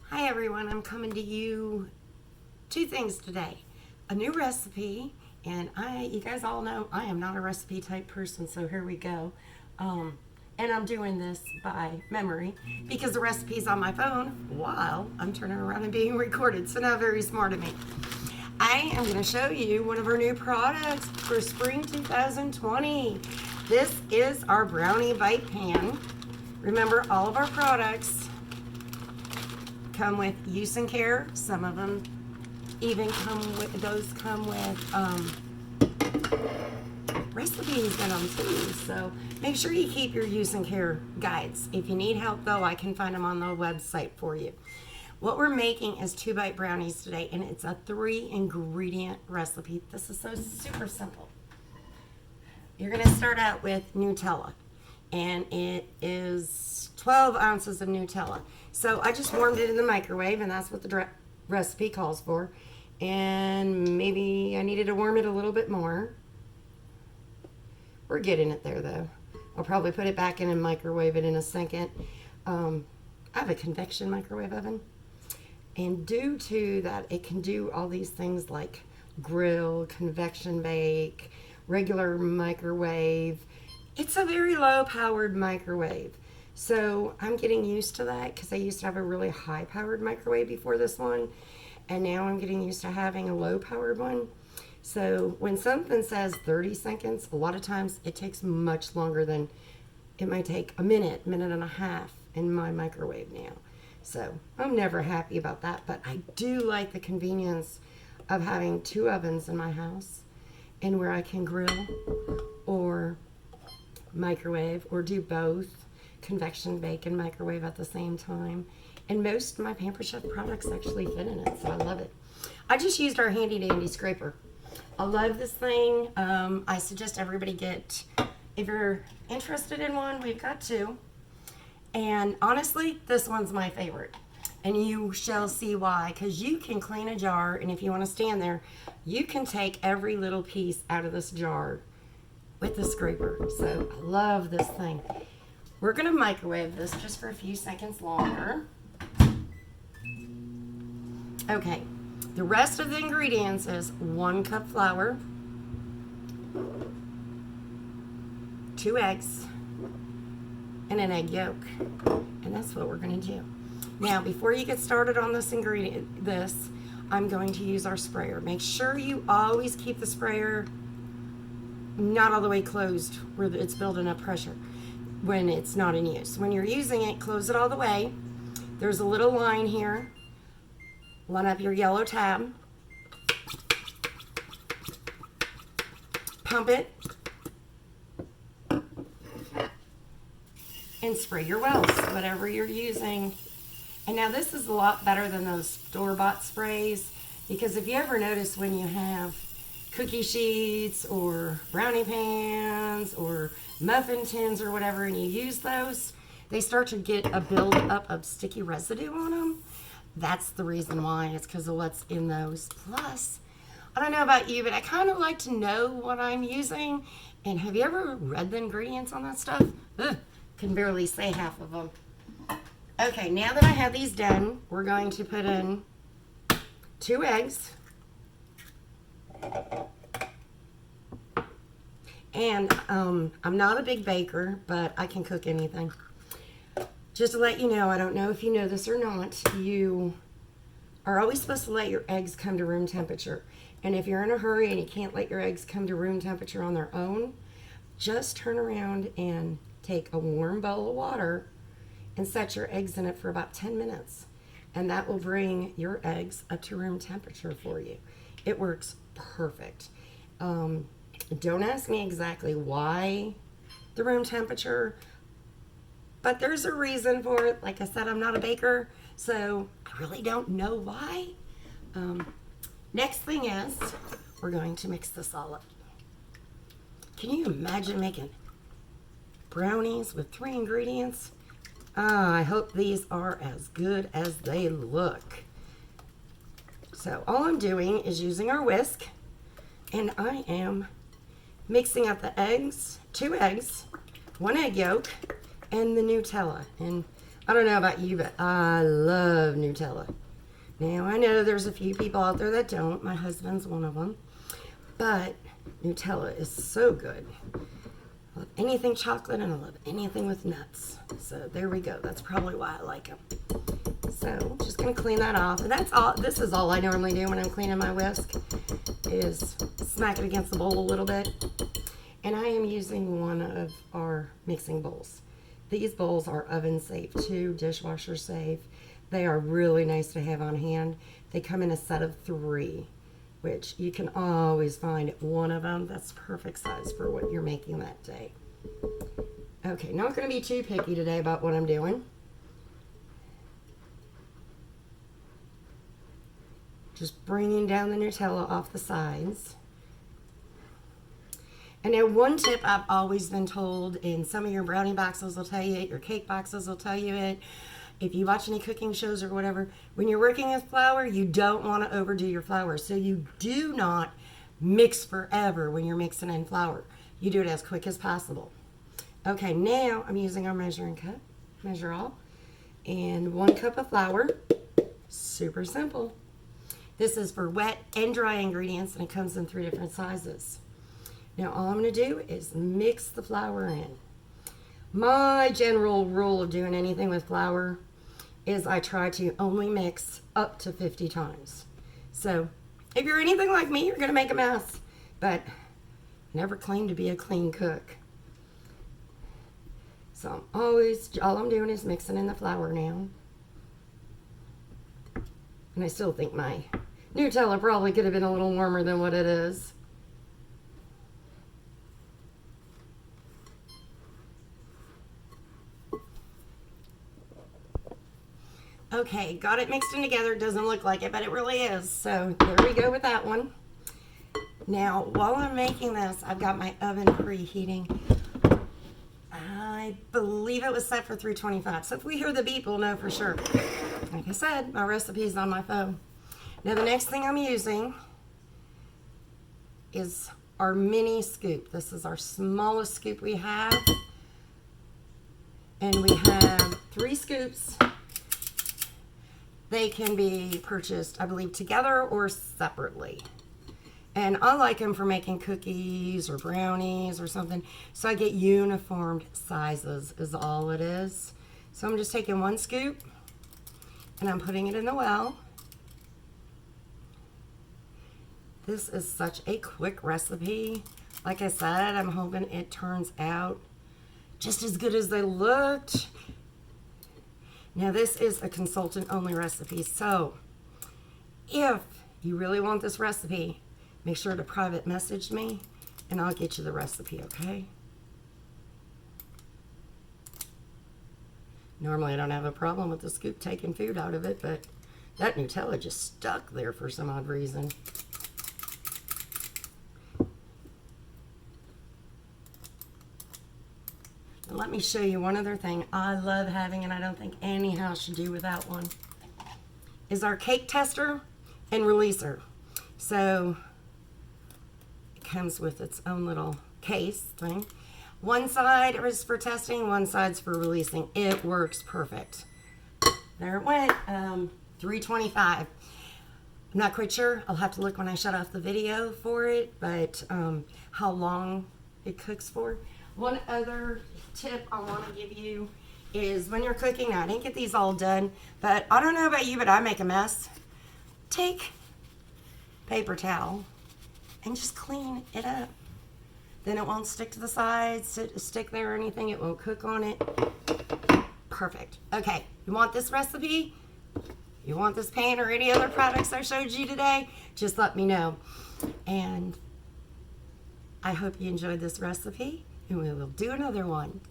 Hi everyone, I'm coming to you two things today. A new recipe, and you guys all know I am not a recipe type person, so here we go. And I'm doing this by memory because the recipe's on my phone while I'm turning around and being recorded, so not very smart of me. I am going to show you one of our new products for spring 2020. This is our brownie bite pan. Remember, all of our products come with use and care. Some of them even come with recipes in them too. So make sure you keep your use and care guides. If you need help though, I can find them on the website for you. What we're making is 2-bite brownies today, and it's a 3-ingredient recipe. This is so super simple. You're going to start out with Nutella, and it is 12 ounces of Nutella. So I just warmed it in the microwave, and that's what the recipe calls for. And maybe I needed to warm it a little bit more. We're getting it there though. I'll probably put it back in and microwave it in a second. I have a convection microwave oven. And due to that, it can do all these things like grill, convection bake, regular microwave. It's a very low powered microwave. So I'm getting used to that because I used to have a really high powered microwave before this one. And now I'm getting used to having a low powered one. So when something says 30 seconds, a lot of times it takes much longer than it might take a minute and a half in my microwave now. So I'm never happy about that, but I do like the convenience of having 2 ovens in my house and where I can grill or microwave or do both, convection bake and microwave at the same time. And most of my Pampered Chef products actually fit in it, so I love it. I just used our handy dandy scraper. I love this thing. I suggest everybody get, if you're interested in one, we've got 2. And honestly, this one's my favorite. And you shall see why, because you can clean a jar, and if you want to stand there, you can take every little piece out of this jar with the scraper. So I love this thing. We're going to microwave this just for a few seconds longer. Okay, the rest of the ingredients is 1 cup flour, 2 eggs, and an egg yolk. And that's what we're going to do. Now, before you get started on this I'm going to use our sprayer. Make sure you always keep the sprayer not all the way closed where it's building up pressure when it's not in use. When you're using it, close it all the way. There's a little line here. Line up your yellow tab. Pump it. And spray your wells, whatever you're using. And now this is a lot better than those store-bought sprays, because if you ever notice when you have cookie sheets or brownie pans or muffin tins or whatever and you use those, they start to get a build-up of sticky residue on them. That's the reason why. It's because of what's in those. Plus, I don't know about you, but I kind of like to know what I'm using. And have you ever read the ingredients on that stuff? Ugh. Can barely say half of them. Okay, now that I have these done, we're going to put in 2 eggs. And I'm not a big baker, but I can cook anything. Just to let you know, I don't know if you know this or not, you are always supposed to let your eggs come to room temperature. And if you're in a hurry and you can't let your eggs come to room temperature on their own, just turn around and take a warm bowl of water and set your eggs in it for about 10 minutes. And that will bring your eggs up to room temperature for you. It works perfect. Don't ask me exactly why the room temperature, but there's a reason for it. Like I said, I'm not a baker, so I really don't know why. Next thing is, we're going to mix this all up. Can you imagine making brownies with 3 ingredients? I hope these are as good as they look. So all I'm doing is using our whisk, and I am mixing up the eggs, 2 eggs, 1 egg yolk, and the Nutella. And I don't know about you, but I love Nutella. Now, I know there's a few people out there that don't. My husband's one of them. But Nutella is so good. I love anything chocolate and I love anything with nuts. So there we go. That's probably why I like them. So just going to clean that off. And that's all. This is all I normally do when I'm cleaning my whisk, is smack it against the bowl a little bit. And I am using one of our mixing bowls. These bowls are oven safe too, dishwasher safe. They are really nice to have on hand. They come in a set of 3, which you can always find one of them that's perfect size for what you're making that day. Okay, not going to be too picky today about what I'm doing. Just bringing down the Nutella off the sides. And now one tip I've always been told, and some of your brownie boxes will tell you it, your cake boxes will tell you it, if you watch any cooking shows or whatever, when you're working with flour, you don't want to overdo your flour. So you do not mix forever when you're mixing in flour. You do it as quick as possible. Okay, now I'm using our measuring cup, measure all, and 1 cup of flour. Super simple. This is for wet and dry ingredients, and it comes in 3 different sizes. Now all I'm going to do is mix the flour in. My general rule of doing anything with flour is I try to only mix up to 50 times. So if you're anything like me, you're going to make a mess, but never claim to be a clean cook. So all I'm doing is mixing in the flour now. And I still think my Nutella probably could have been a little warmer than what it is. Okay, got it mixed in together. It doesn't look like it, but it really is. So there we go with that one. Now, while I'm making this, I've got my oven preheating. I believe it was set for 325. So if we hear the beep, we'll know for sure. Like I said, my recipe is on my phone. Now the next thing I'm using is our mini scoop. This is our smallest scoop we have. And we have 3 scoops. They can be purchased, I believe, together or separately. And I like them for making cookies or brownies or something. So I get uniformed sizes is all it is. So I'm just taking 1 scoop and I'm putting it in the well. This is such a quick recipe. Like I said, I'm hoping it turns out just as good as they looked. Now this is a consultant only recipe, so if you really want this recipe, make sure to private message me and I'll get you the recipe, okay? Normally I don't have a problem with the scoop taking food out of it, but that Nutella just stuck there for some odd reason. Let me show you one other thing I love having, and I don't think any house should do without one, is our cake tester and releaser. So it comes with its own little case thing. One side is for testing, one side's for releasing. It works perfect. There it went, 325. I'm not quite sure. I'll have to look when I shut off the video for it, but how long it cooks for. One other tip I want to give you is when you're cooking, now I didn't get these all done, but I don't know about you, but I make a mess. Take paper towel and just clean it up. Then it won't stick to the sides, stick there or anything. It won't cook on it. Perfect. Okay, you want this recipe? You want this pan or any other products I showed you today? Just let me know. And I hope you enjoyed this recipe, and we will do another one.